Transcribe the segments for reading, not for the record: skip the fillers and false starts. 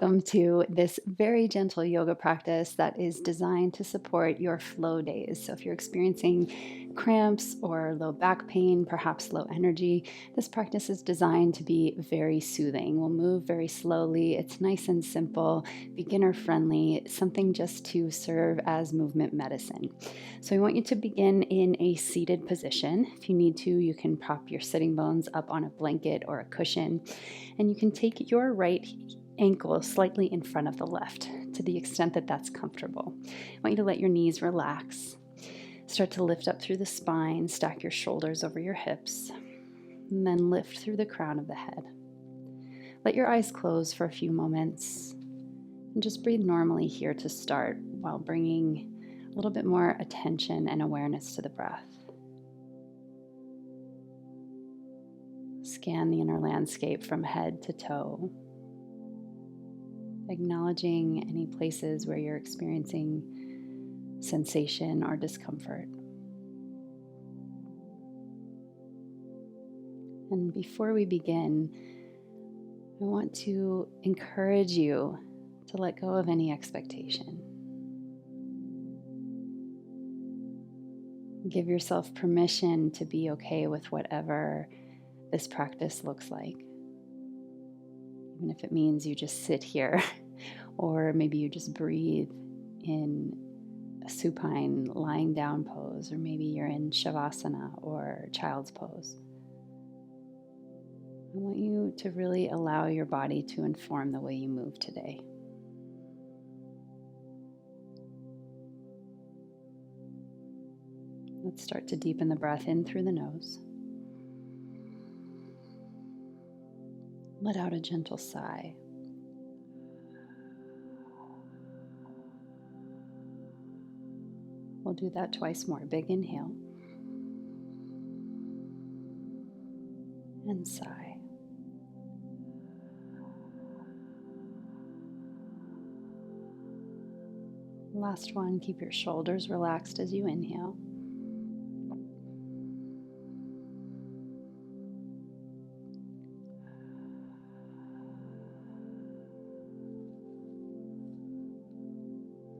welcome to this very gentle yoga practice that is designed to support your flow days. So, if you're experiencing cramps or low back pain, perhaps low energy, this practice is designed to be very soothing. We'll move very slowly. It's nice and simple, beginner friendly, something just to serve as movement medicine. So, I want you to begin in a seated position. If you need to, you can prop your sitting bones up on a blanket or a cushion, and you can take your right ankle slightly in front of the left to the extent that that's comfortable. I want you to let your knees relax. Start to lift up through the spine, stack your shoulders over your hips, and then lift through the crown of the head. Let your eyes close for a few moments and just breathe normally here to start while bringing a little bit more attention and awareness to the breath. Scan the inner landscape from head to toe, acknowledging any places where you're experiencing sensation or discomfort. And before we begin, I want to encourage you to let go of any expectation. Give yourself permission to be okay with whatever this practice looks like. Even if it means you just sit here, or maybe you just breathe in a supine lying down pose, or maybe you're in shavasana or child's pose. I want you to really allow your body to inform the way you move today. Let's start to deepen the breath in through the nose. Let out a gentle sigh. We'll do that twice more. Big inhale and sigh. Last one, keep your shoulders relaxed as you inhale.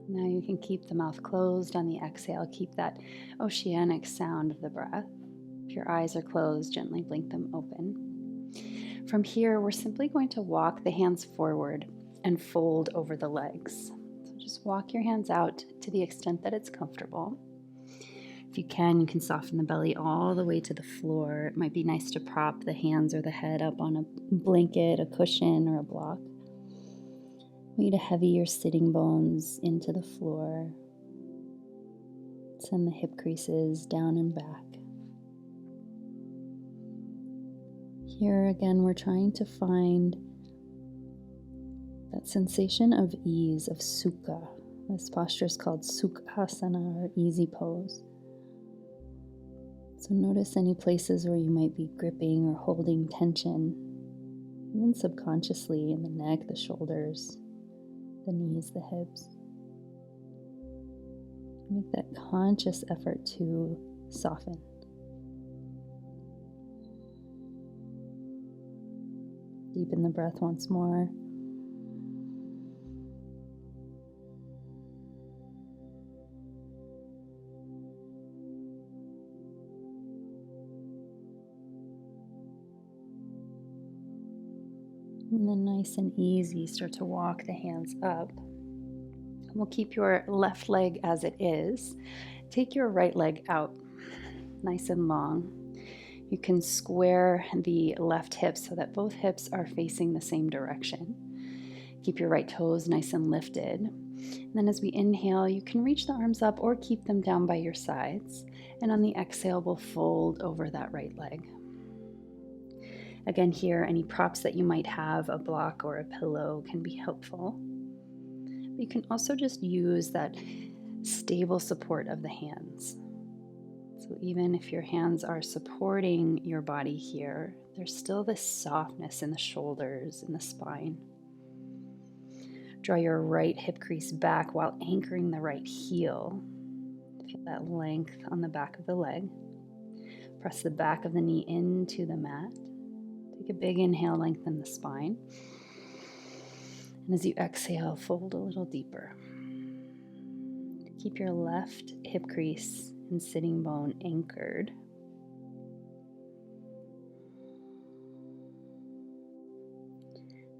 Now you can keep the mouth closed on the exhale. Keep that oceanic sound of the breath. If your eyes are closed, gently blink them open. From here, we're simply going to walk the hands forward and fold over the legs. So just walk your hands out to the extent that it's comfortable. If you can soften the belly all the way to the floor. It might be nice to prop the hands or the head up on a blanket, a cushion, or a block. I want you to heavy your sitting bones into the floor. Send the hip creases down and back. Here again, we're trying to find that sensation of ease, of sukha. This posture is called sukhasana, or easy pose. So notice any places where you might be gripping or holding tension, even subconsciously in the neck, the shoulders, the knees, the hips. Make that conscious effort to soften. Deepen the breath once more. And then nice and easy, start to walk the hands up. We'll keep your left leg as it is. Take your right leg out, nice and long. You can square the left hip so that both hips are facing the same direction. Keep your right toes nice and lifted. And then as we inhale, you can reach the arms up or keep them down by your sides. And on the exhale, we'll fold over that right leg. Again, here, any props that you might have, a block or a pillow, can be helpful. But you can also just use that stable support of the hands. So even if your hands are supporting your body here, there's still this softness in the shoulders and the spine. Draw your right hip crease back while anchoring the right heel. Feel that length on the back of the leg. Press the back of the knee into the mat. Take a big inhale, lengthen the spine. And as you exhale, fold a little deeper. Keep your left hip crease and sitting bone anchored.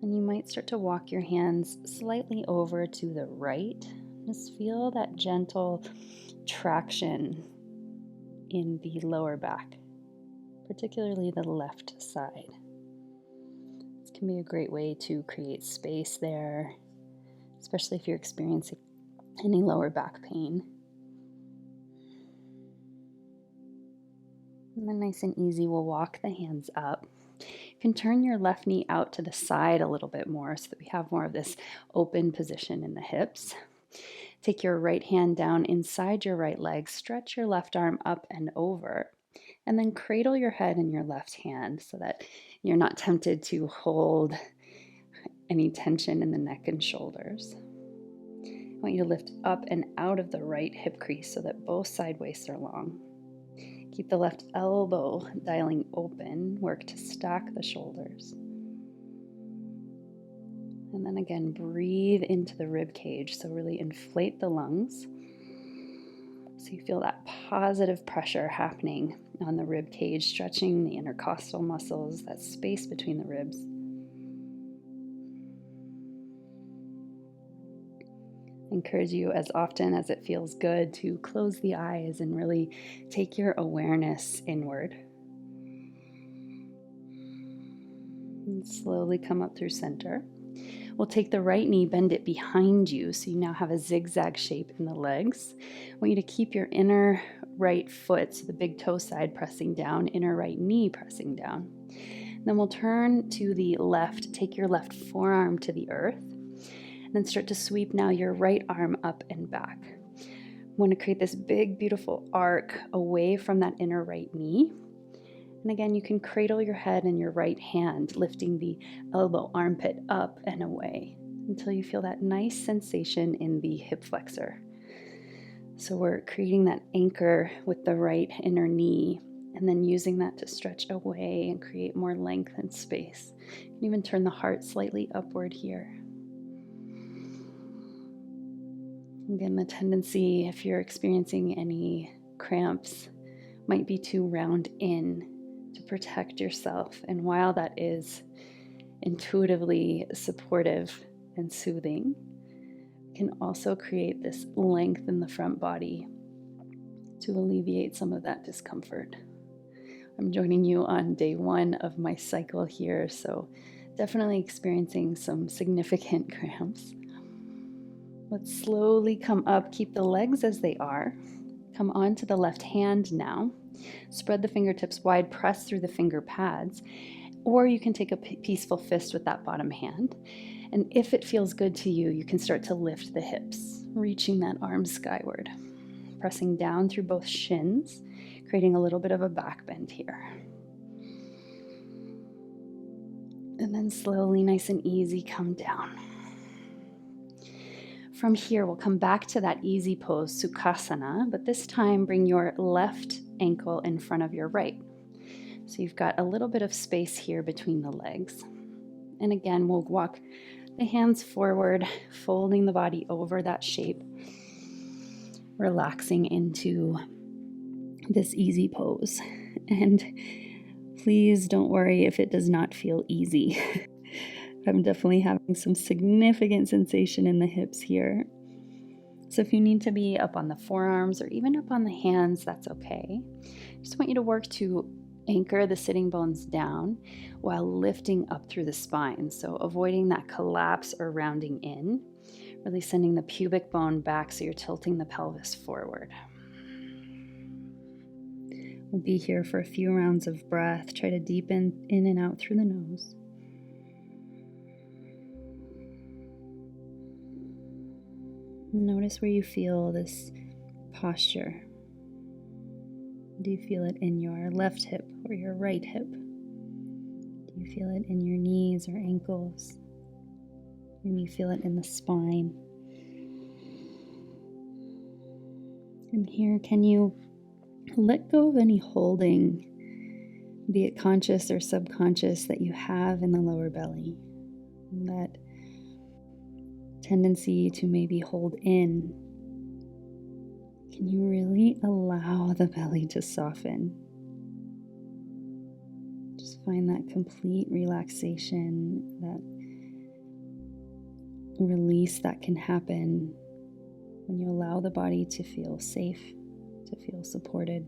And you might start to walk your hands slightly over to the right. Just feel that gentle traction in the lower back, particularly the left side. This can be a great way to create space there, especially if you're experiencing any lower back pain. And then nice and easy, we'll walk the hands up. You can turn your left knee out to the side a little bit more so that we have more of this open position in the hips. Take your right hand down inside your right leg, stretch your left arm up and over, and then cradle your head in your left hand so that you're not tempted to hold any tension in the neck and shoulders. I want you to lift up and out of the right hip crease so that both side waists are long. Keep the left elbow dialing open, work to stack the shoulders. And then again, breathe into the rib cage, so really inflate the lungs. So you feel that positive pressure happening on the rib cage, stretching the intercostal muscles, that space between the ribs. I encourage you, as often as it feels good, to close the eyes and really take your awareness inward. And slowly come up through center. We'll take the right knee, bend it behind you, so you now have a zigzag shape in the legs. I want you to keep your inner right foot, so the big toe side pressing down, inner right knee pressing down. Then we'll turn to the left, take your left forearm to the earth, and then start to sweep now your right arm up and back. I want to create this big, beautiful arc away from that inner right knee. And again, you can cradle your head in your right hand, lifting the elbow armpit up and away until you feel that nice sensation in the hip flexor. So we're creating that anchor with the right inner knee and then using that to stretch away and create more length and space. You can even turn the heart slightly upward here. Again, the tendency, if you're experiencing any cramps, might be to round in to protect yourself. And while that is intuitively supportive and soothing, it can also create this length in the front body to alleviate some of that discomfort. I'm joining you on day 1 of my cycle here, so definitely experiencing some significant cramps. Let's slowly come up, keep the legs as they are. Come onto the left hand now. Spread the fingertips wide, press through the finger pads, or you can take a peaceful fist with that bottom hand. And if it feels good to you, you can start to lift the hips, reaching that arm skyward, pressing down through both shins, creating a little bit of a back bend here. And then slowly, nice and easy, come down. From here, we'll come back to that easy pose, Sukhasana, but this time bring your left ankle in front of your right. So you've got a little bit of space here between the legs. And again, we'll walk the hands forward, folding the body over that shape, relaxing into this easy pose. And please don't worry if it does not feel easy. I'm definitely having some significant sensation in the hips here. So if you need to be up on the forearms or even up on the hands, that's okay. Just want you to work to anchor the sitting bones down while lifting up through the spine. So avoiding that collapse or rounding in, really sending the pubic bone back so you're tilting the pelvis forward. We'll be here for a few rounds of breath. Try to deepen in and out through the nose. Notice where you feel this posture. Do you feel it in your left hip or your right hip? Do you feel it in your knees or ankles? Maybe you feel it in the spine. And here, can you let go of any holding, be it conscious or subconscious, that you have in the lower belly? That tendency to maybe hold in, can you really allow the belly to soften? Just find that complete relaxation, that release that can happen when you allow the body to feel safe, to feel supported.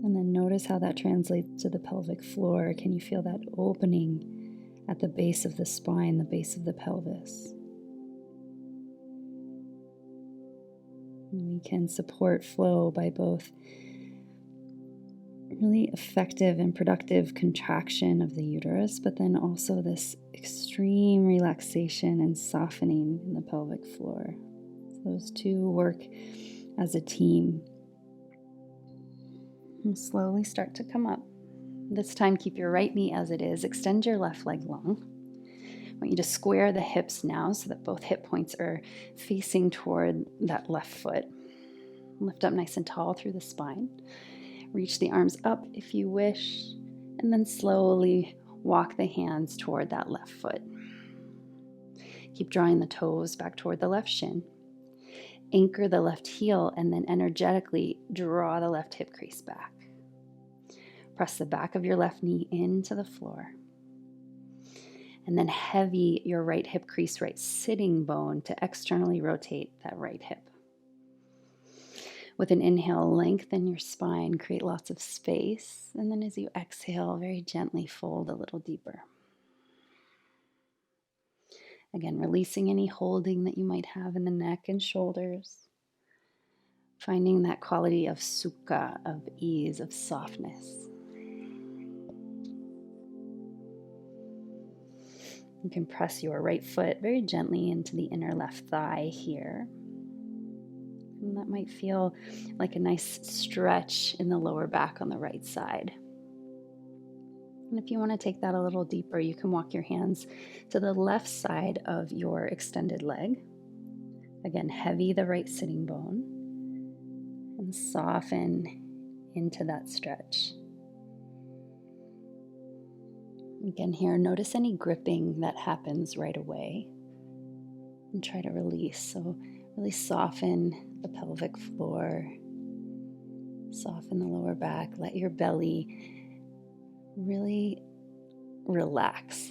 And then notice how that translates to the pelvic floor. Can you feel that opening at the base of the spine, the base of the pelvis? And we can support flow by both really effective and productive contraction of the uterus, but then also this extreme relaxation and softening in the pelvic floor. So those two work as a team. And slowly start to come up. This time, keep your right knee as it is. Extend your left leg long. I want you to square the hips now so that both hip points are facing toward that left foot. Lift up nice and tall through the spine. Reach the arms up if you wish, and then slowly walk the hands toward that left foot. Keep drawing the toes back toward the left shin. Anchor the left heel and then energetically draw the left hip crease back. Press the back of your left knee into the floor. And then heavy your right hip crease, right sitting bone to externally rotate that right hip. With an inhale, lengthen your spine, create lots of space. And then as you exhale, very gently fold a little deeper. Again, releasing any holding that you might have in the neck and shoulders. Finding that quality of sukha, of ease, of softness. You can press your right foot very gently into the inner left thigh here. And that might feel like a nice stretch in the lower back on the right side. And if you want to take that a little deeper, you can walk your hands to the left side of your extended leg. Again, heavy the right sitting bone and soften into that stretch. Again, here, notice any gripping that happens right away and try to release. So really soften the pelvic floor, soften the lower back, let your belly really relax.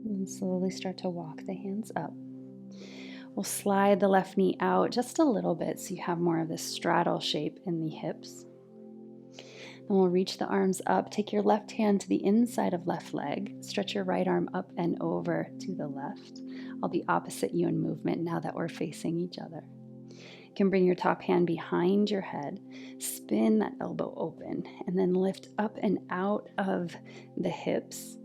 And slowly start to walk the hands up. We'll slide the left knee out just a little bit so you have more of this straddle shape in the hips. Then we'll reach the arms up. Take your left hand to the inside of left leg. Stretch your right arm up and over to the left. I'll be opposite you in movement now that we're facing each other. You can bring your top hand behind your head, spin that elbow open, and then lift up and out of the hips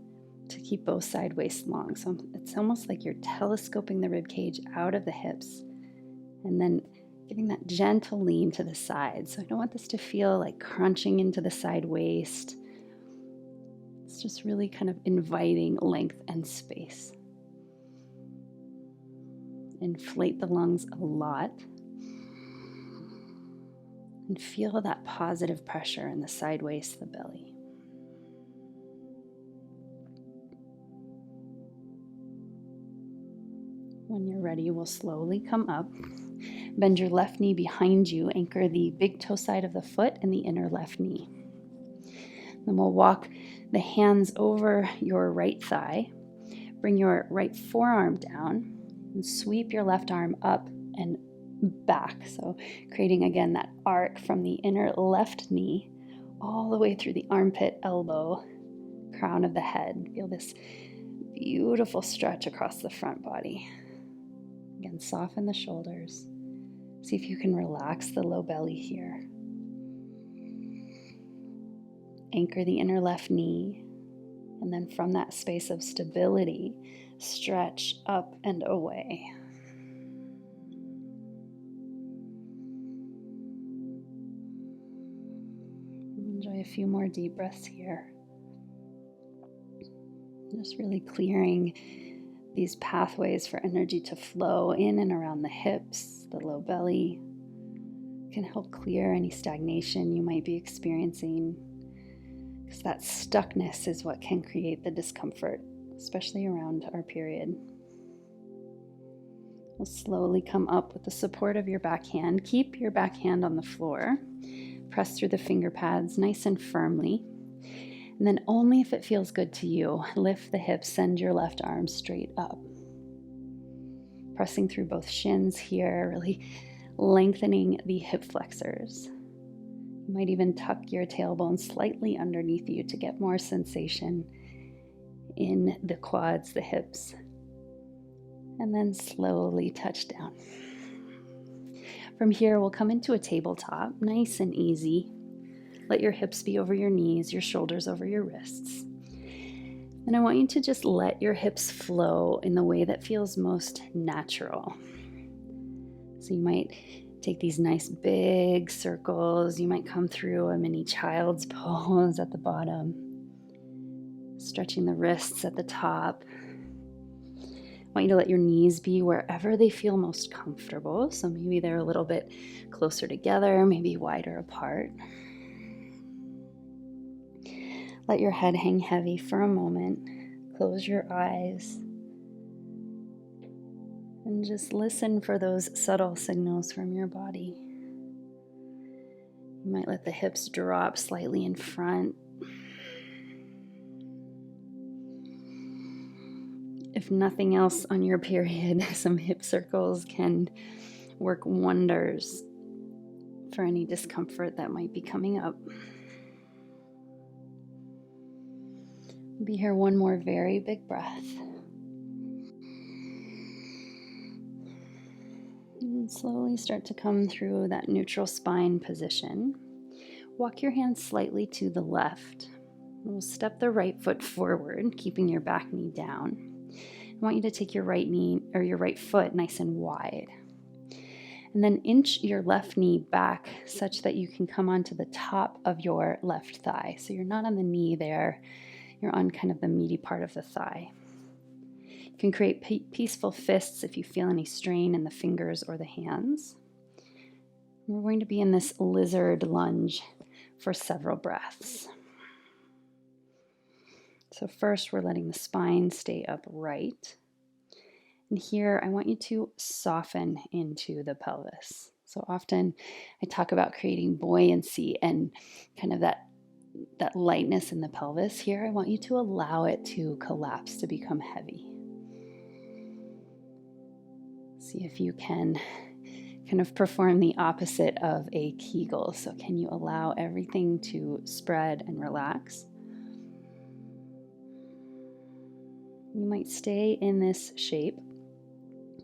to keep both side waist long. So it's almost like you're telescoping the rib cage out of the hips and then giving that gentle lean to the side. So I don't want this to feel like crunching into the side waist. It's just really kind of inviting length and space. Inflate the lungs a lot. And feel that positive pressure in the side waist, the belly. When you're ready, we'll slowly come up. Bend your left knee behind you. Anchor the big toe side of the foot and the inner left knee. Then we'll walk the hands over your right thigh. Bring your right forearm down and sweep your left arm up and back. So creating again that arc from the inner left knee all the way through the armpit, elbow, crown of the head. Feel this beautiful stretch across the front body. Again, soften the shoulders. See if you can relax the low belly here. Anchor the inner left knee. And then from that space of stability, stretch up and away. Enjoy a few more deep breaths here. Just really clearing these pathways for energy to flow in and around the hips, the low belly, can help clear any stagnation you might be experiencing, because that stuckness is what can create the discomfort, especially around our period. We'll slowly come up with the support of your back hand. Keep your back hand on the floor. Press through the finger pads nice and firmly. And then only if it feels good to you, lift the hips, send your left arm straight up. Pressing through both shins here, really lengthening the hip flexors. You might even tuck your tailbone slightly underneath you to get more sensation in the quads, the hips. And then slowly touch down. From here, we'll come into a tabletop, nice and easy. Let your hips be over your knees, your shoulders over your wrists. And I want you to just let your hips flow in the way that feels most natural. So you might take these nice big circles. You might come through a mini child's pose at the bottom, stretching the wrists at the top. I want you to let your knees be wherever they feel most comfortable. So maybe they're a little bit closer together, maybe wider apart. Let your head hang heavy for a moment. Close your eyes. And just listen for those subtle signals from your body. You might let the hips drop slightly in front. If nothing else on your period, some hip circles can work wonders for any discomfort that might be coming up. We'll be here one more very big breath. And slowly start to come through that neutral spine position. Walk your hands slightly to the left. We'll step the right foot forward, keeping your back knee down. I want you to take your right knee or your right foot nice and wide. And then inch your left knee back such that you can come onto the top of your left thigh. So you're not on the knee there, you're on kind of the meaty part of the thigh. You can create peaceful fists if you feel any strain in the fingers or the hands. We're going to be in this lizard lunge for several breaths. So first, we're letting the spine stay upright. And here, I want you to soften into the pelvis. So often, I talk about creating buoyancy and kind of that lightness in the pelvis. Here, I want you to allow it to collapse, to become heavy. See if you can kind of perform the opposite of a Kegel. So can you allow everything to spread and relax? You might stay in this shape,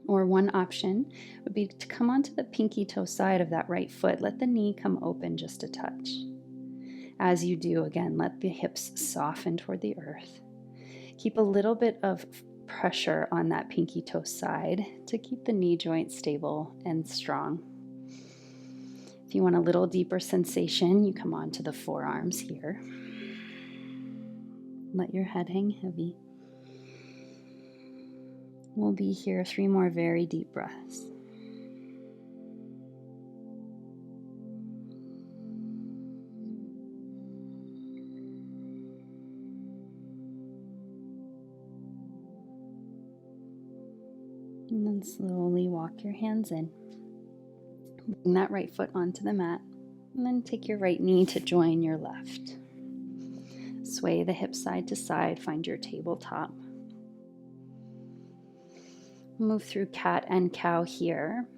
or one option would be to come onto the pinky toe side of that right foot. Let the knee come open just a touch. As you do, again, let the hips soften toward the earth. Keep a little bit of pressure on that pinky toe side to keep the knee joint stable and strong. If you want a little deeper sensation, you come onto the forearms here. Let your head hang heavy. We'll be here 3 more very deep breaths. And then slowly walk your hands in. Bring that right foot onto the mat. And then take your right knee to join your left. Sway the hips side to side. Find your tabletop. Move through cat and cow here.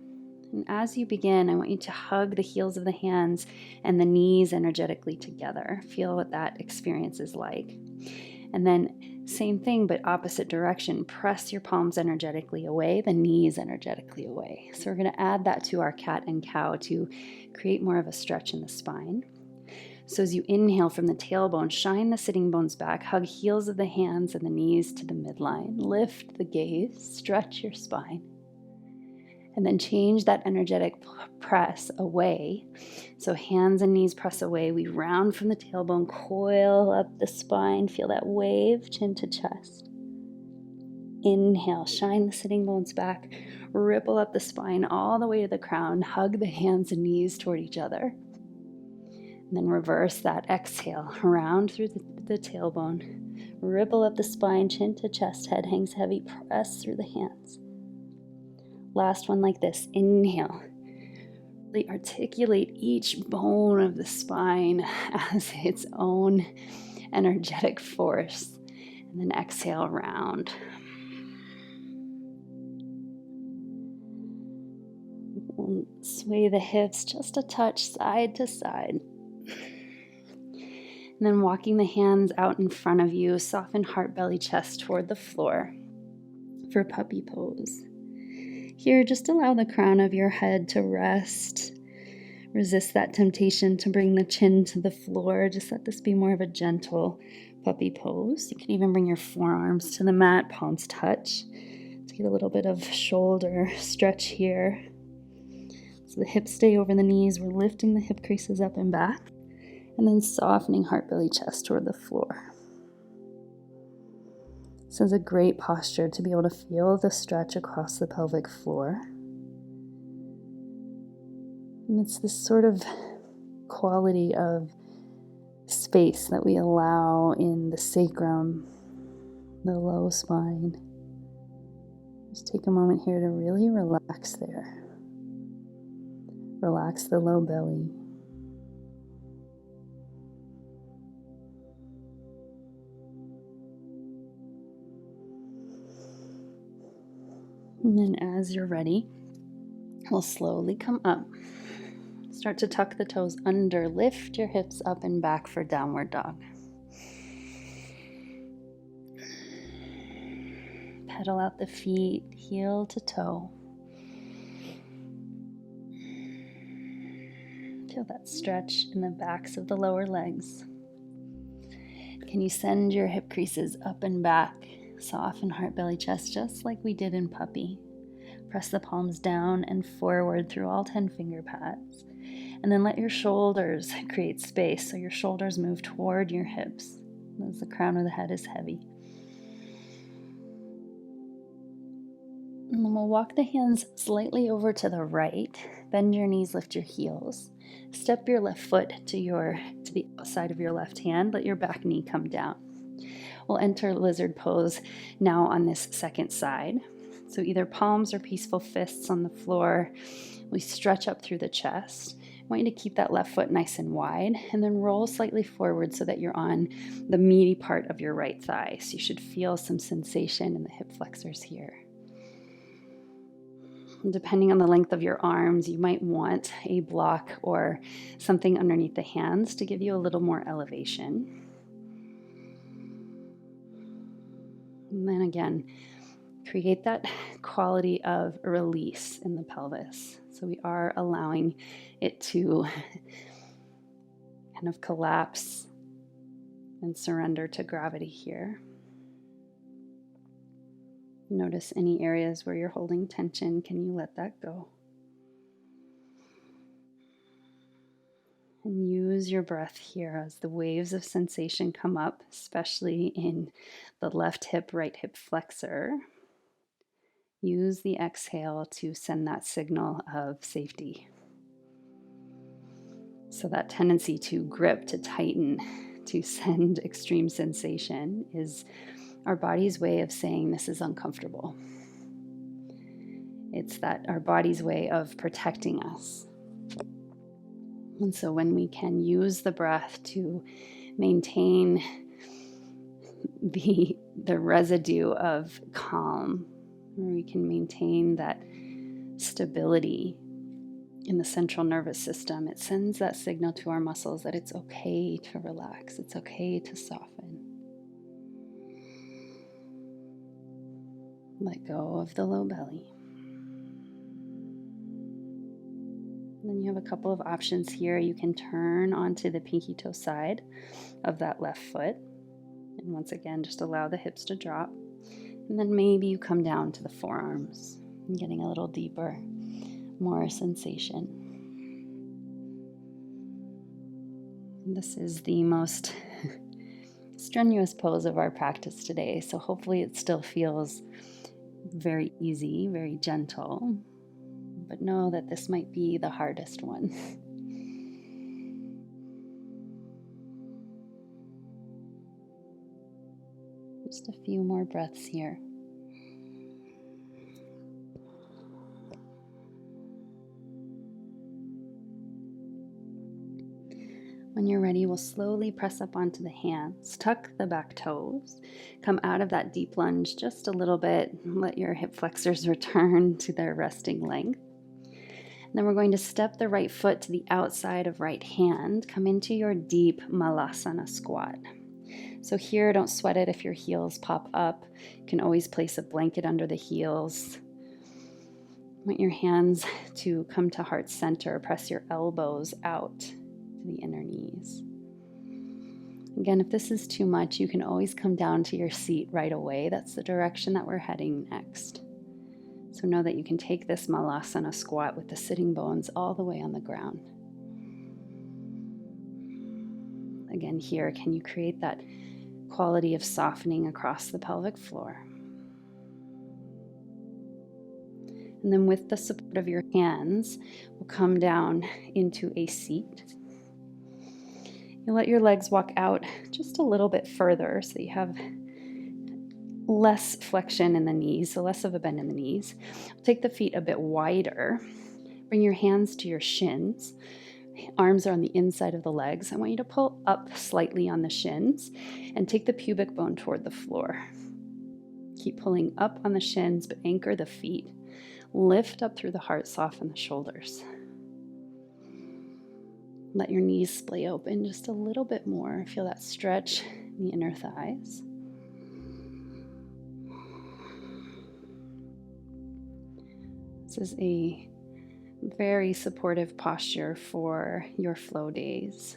And as you begin, I want you to hug the heels of the hands and the knees energetically together. Feel what that experience is like. And then same thing, but opposite direction. Press your palms energetically away, the knees energetically away. So we're going to add that to our cat and cow to create more of a stretch in the spine. So as you inhale from the tailbone, shine the sitting bones back, hug heels of the hands and the knees to the midline, lift the gaze, stretch your spine, and then change that energetic press away. So hands and knees press away. We round from the tailbone, coil up the spine, feel that wave, chin to chest. Inhale, shine the sitting bones back, ripple up the spine all the way to the crown, hug the hands and knees toward each other. And then reverse that, exhale, round through the tailbone, ripple up the spine, chin to chest, head hangs heavy, press through the hands. Last one like this, inhale. Really articulate each bone of the spine as its own energetic force. And then exhale, round. Sway the hips just a touch side to side. And then walking the hands out in front of you, soften heart, belly, chest toward the floor for puppy pose. Here, just allow the crown of your head to rest. Resist that temptation to bring the chin to the floor. Just let this be more of a gentle puppy pose. You can even bring your forearms to the mat, palms touch. Let's get a little bit of shoulder stretch here. So the hips stay over the knees. We're lifting the hip creases up and back. And then softening heart, belly, chest toward the floor. This is a great posture to be able to feel the stretch across the pelvic floor. And it's this sort of quality of space that we allow in the sacrum, the low spine. Just take a moment here to really relax there. Relax the low belly. And then as you're ready, we'll slowly come up. Start to tuck the toes under, lift your hips up and back for downward dog. Pedal out the feet, heel to toe. Feel that stretch in the backs of the lower legs. Can you send your hip creases up and back? Soften heart, belly, chest, just like we did in puppy. Press the palms down and forward through all 10 finger pads. And then let your shoulders create space, so your shoulders move toward your hips as the crown of the head is heavy. And then we'll walk the hands slightly over to the right. Bend your knees, lift your heels. Step your left foot to the outside of your left hand. Let your back knee come down. We'll enter lizard pose now on this second side. So either palms or peaceful fists on the floor. We stretch up through the chest. I want you to keep that left foot nice and wide and then roll slightly forward so that you're on the meaty part of your right thigh. So you should feel some sensation in the hip flexors here. And depending on the length of your arms, you might want a block or something underneath the hands to give you a little more elevation. And then again, create that quality of release in the pelvis. So we are allowing it to kind of collapse and surrender to gravity here. Notice any areas where you're holding tension. Can you let that go? And use your breath here as the waves of sensation come up, especially in the left hip, right hip flexor. Use the exhale to send that signal of safety. So that tendency to grip, to tighten, to send extreme sensation is our body's way of saying this is uncomfortable. It's that our body's way of protecting us. And so when we can use the breath to maintain the residue of calm, where we can maintain that stability in the central nervous system, it sends that signal to our muscles that it's okay to relax, it's okay to soften. Let go of the low belly. Then you have a couple of options here. You can turn onto the pinky toe side of that left foot. And once again, just allow the hips to drop. And then maybe you come down to the forearms, getting a little deeper, more sensation. This is the most strenuous pose of our practice today. So hopefully it still feels very easy, very gentle. But know that this might be the hardest one. Just a few more breaths here. When you're ready, we'll slowly press up onto the hands, tuck the back toes, come out of that deep lunge just a little bit, let your hip flexors return to their resting length. And then we're going to step the right foot to the outside of right hand, come into your deep malasana squat. So here, don't sweat it if your heels pop up. You can always place a blanket under the heels. Want your hands to come to heart center, press your elbows out to the inner knees. Again, if this is too much, you can always come down to your seat right away. That's the direction that we're heading next. So know that you can take this malasana squat with the sitting bones all the way on the ground. Again, here, can you create that quality of softening across the pelvic floor? And then with the support of your hands, we'll come down into a seat. You let your legs walk out just a little bit further so that you have less flexion in the knees, so less of a bend in the knees. Take the feet a bit wider. Bring your hands to your shins. Arms are on the inside of the legs. I want you to pull up slightly on the shins and take the pubic bone toward the floor. Keep pulling up on the shins, but anchor the feet. Lift up through the heart, soften the shoulders. Let your knees splay open just a little bit more. Feel that stretch in the inner thighs. This is a very supportive posture for your flow days.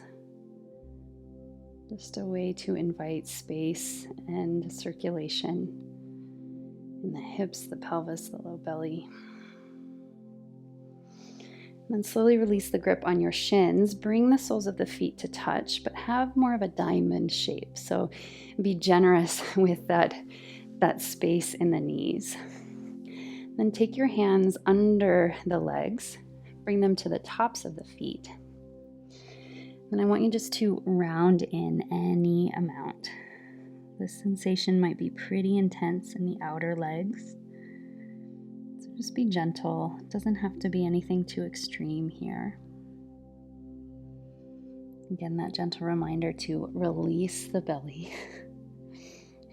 Just a way to invite space and circulation in the hips, the pelvis, the low belly. And then slowly release the grip on your shins. Bring the soles of the feet to touch, but have more of a diamond shape. So be generous with that space in the knees. Then take your hands under the legs, bring them to the tops of the feet. And I want you just to round in any amount. This sensation might be pretty intense in the outer legs. So just be gentle. It doesn't have to be anything too extreme here. Again, that gentle reminder to release the belly.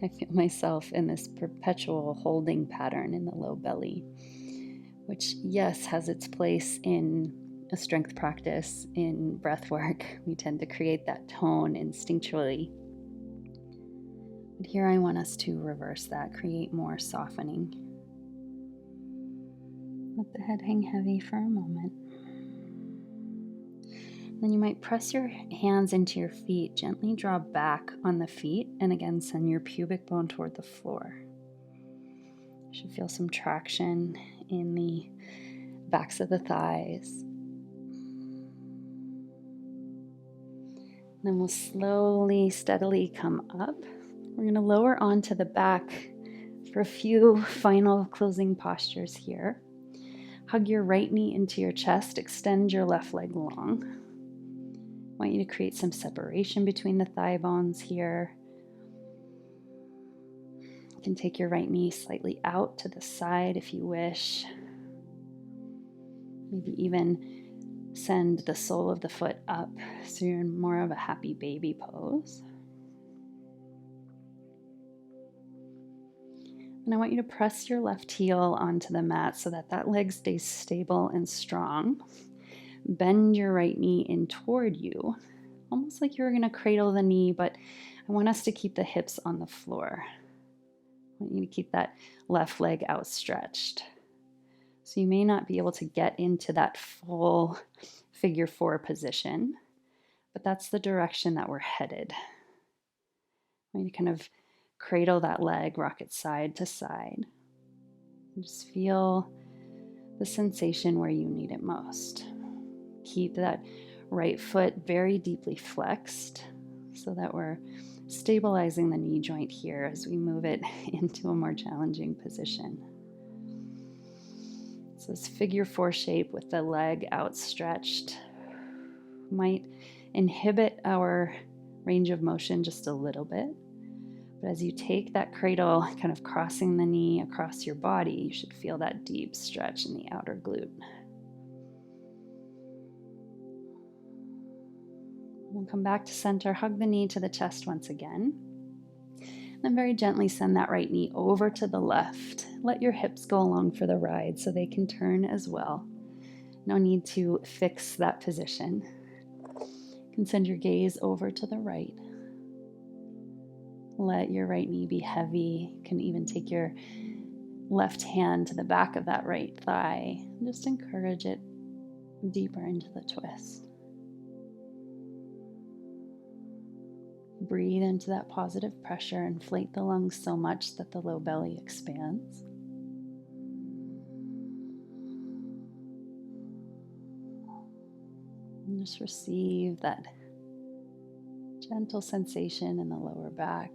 I feel myself in this perpetual holding pattern in the low belly, which, yes, has its place in a strength practice, in breath work. We tend to create that tone instinctually. But here I want us to reverse that, create more softening. Let the head hang heavy for a moment. Then you might press your hands into your feet, gently draw back on the feet, and again send your pubic bone toward the floor. You should feel some traction in the backs of the thighs. Then we'll slowly, steadily come up. We're going to lower onto the back for a few final closing postures here. Hug your right knee into your chest, extend your left leg long. I want you to create some separation between the thigh bones here. You can take your right knee slightly out to the side if you wish. Maybe even send the sole of the foot up so you're in more of a happy baby pose. And I want you to press your left heel onto the mat so that that leg stays stable and strong. Bend your right knee in toward you, almost like you're going to cradle the knee, but I want us to keep the hips on the floor. I want you to keep that left leg outstretched. So you may not be able to get into that full figure four position, but that's the direction that we're headed. I want you to kind of cradle that leg, rock it side to side. And just feel the sensation where you need it most. Keep that right foot very deeply flexed so that we're stabilizing the knee joint here as we move it into a more challenging position. So this figure 4 shape with the leg outstretched might inhibit our range of motion just a little bit. But as you take that cradle, kind of crossing the knee across your body, you should feel that deep stretch in the outer glute. We'll come back to center, hug the knee to the chest once again. Then very gently send that right knee over to the left. Let your hips go along for the ride so they can turn as well. No need to fix that position. You can send your gaze over to the right. Let your right knee be heavy. You can even take your left hand to the back of that right thigh. Just encourage it deeper into the twist. Breathe into that positive pressure, inflate the lungs so much that the low belly expands. And just receive that gentle sensation in the lower back.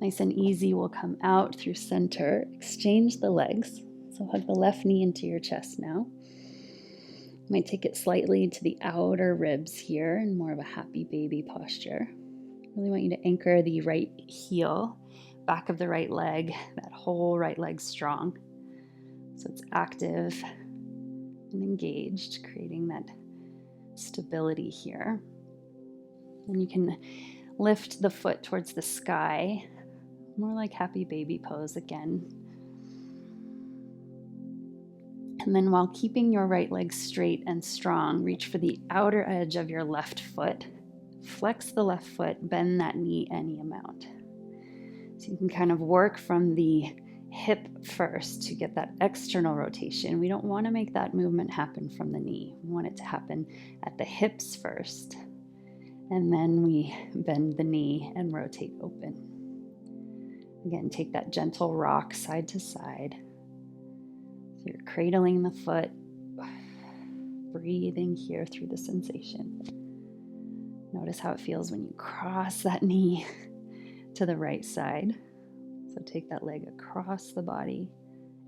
Nice and easy, we'll come out through center, exchange the legs. So hug the left knee into your chest now. You might take it slightly to the outer ribs here in more of a happy baby posture. Really want you to anchor the right heel, back of the right leg, that whole right leg strong. So it's active and engaged, creating that stability here. And you can lift the foot towards the sky, more like happy baby pose again. And then while keeping your right leg straight and strong, reach for the outer edge of your left foot. Flex the left foot, bend that knee any amount. So you can kind of work from the hip first to get that external rotation. We don't want to make that movement happen from the knee. We want it to happen at the hips first. And then we bend the knee and rotate open. Again, take that gentle rock side to side. So you're cradling the foot, breathing here through the sensation. Notice how it feels when you cross that knee to the right side. So take that leg across the body,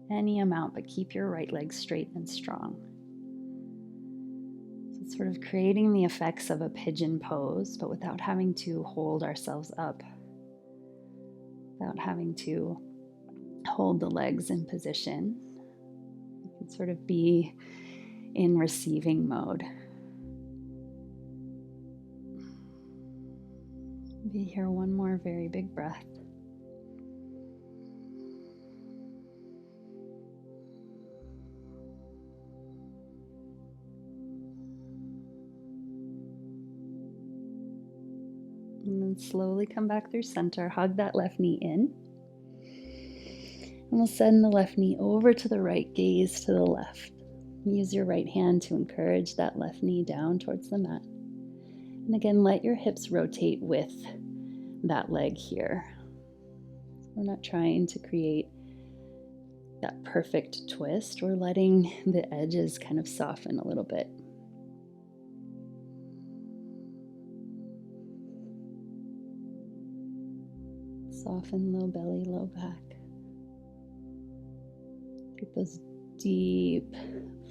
any amount, but keep your right leg straight and strong. So it's sort of creating the effects of a pigeon pose, but without having to hold ourselves up, without having to hold the legs in position. You can sort of be in receiving mode. Be here one more very big breath. And then slowly come back through center, hug that left knee in. And we'll send the left knee over to the right, gaze to the left. Use your right hand to encourage that left knee down towards the mat. And again, let your hips rotate with that leg here. We're not trying to create that perfect twist. We're letting the edges kind of soften a little bit. Soften low belly, low back. Take those deep,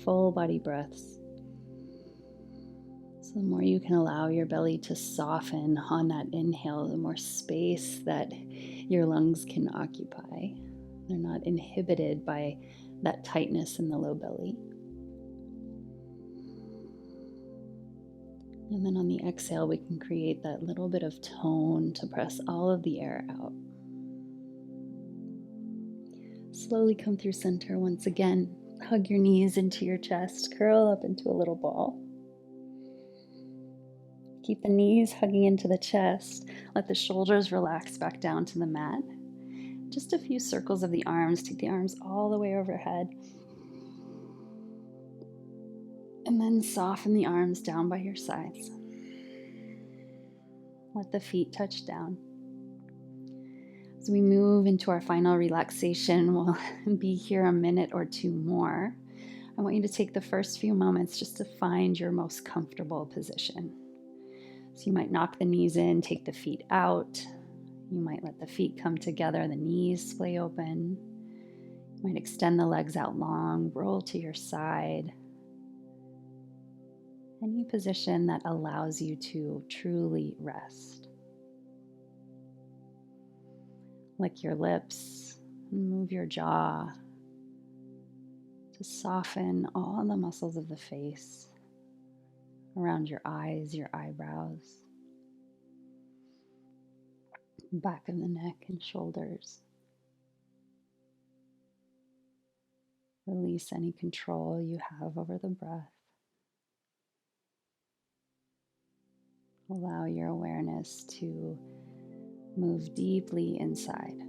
full body breaths. So the more you can allow your belly to soften on that inhale, the more space that your lungs can occupy. They're not inhibited by that tightness in the low belly. And then on the exhale, we can create that little bit of tone to press all of the air out. Slowly come through center once again. Hug your knees into your chest, curl up into a little ball. Keep the knees hugging into the chest. Let the shoulders relax back down to the mat. Just a few circles of the arms. Take the arms all the way overhead. And then soften the arms down by your sides. Let the feet touch down. As we move into our final relaxation, we'll be here a minute or two more. I want you to take the first few moments just to find your most comfortable position. So you might knock the knees in, take the feet out. You might let the feet come together, the knees splay open. You might extend the legs out long, roll to your side. Any position that allows you to truly rest. Lick your lips and move your jaw to soften all the muscles of the face, around your eyes, your eyebrows, back of the neck and shoulders. Release any control you have over the breath. Allow your awareness to move deeply inside.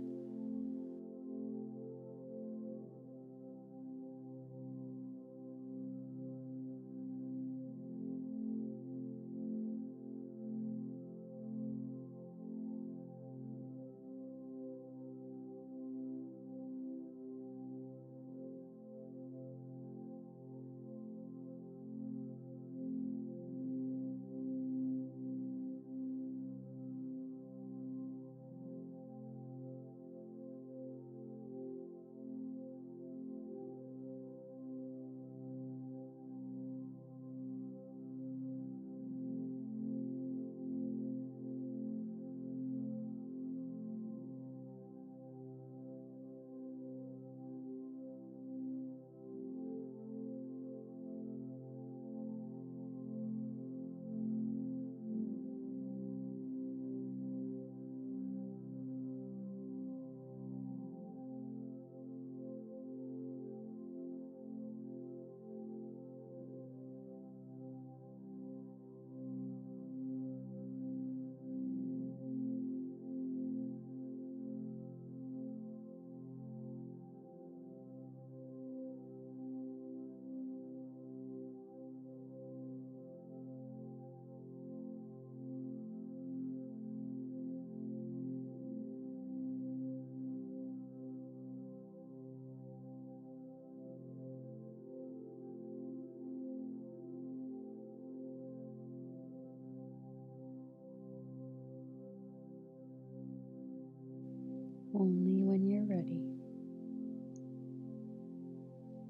Only when you're ready,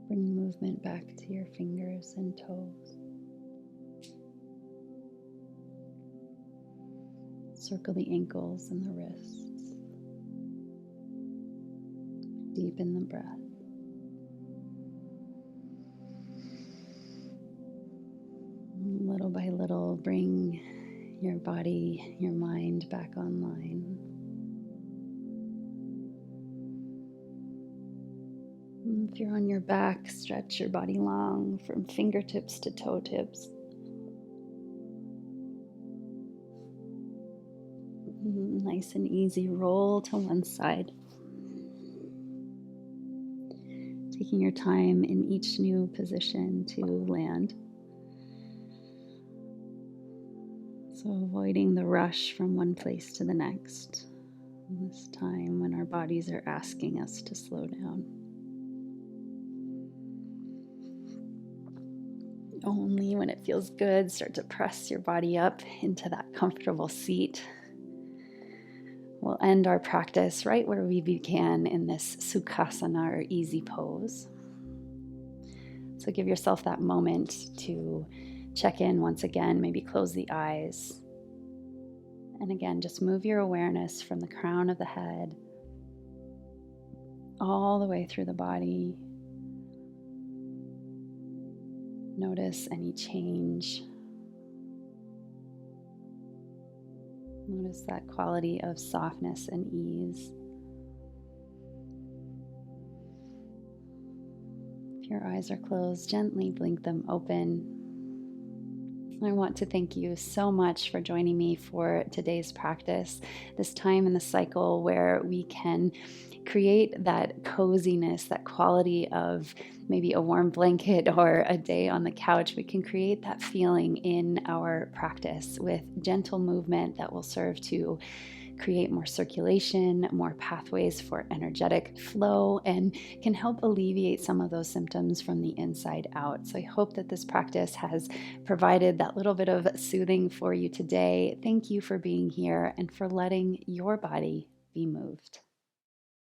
bring movement back to your fingers and toes. Circle the ankles and the wrists. Deepen the breath. Little by little, bring your body, your mind back online. If you're on your back, stretch your body long from fingertips to toe tips. Nice and easy, roll to one side. Taking your time in each new position to land. So avoiding the rush from one place to the next. This time when our bodies are asking us to slow down. Only when it feels good, start to press your body up into that comfortable seat. We'll end our practice right where we began in this Sukhasana or easy pose. So give yourself that moment to check in once again, maybe close the eyes. And again, just move your awareness from the crown of the head all the way through the body. Notice any change. Notice that quality of softness and ease. If your eyes are closed, gently blink them open. I want to thank you so much for joining me for today's practice, this time in the cycle where we can create that coziness, that quality of maybe a warm blanket or a day on the couch. We can create that feeling in our practice with gentle movement that will serve to create more circulation, more pathways for energetic flow, and can help alleviate some of those symptoms from the inside out. So I hope that this practice has provided that little bit of soothing for you today. Thank you for being here and for letting your body be moved.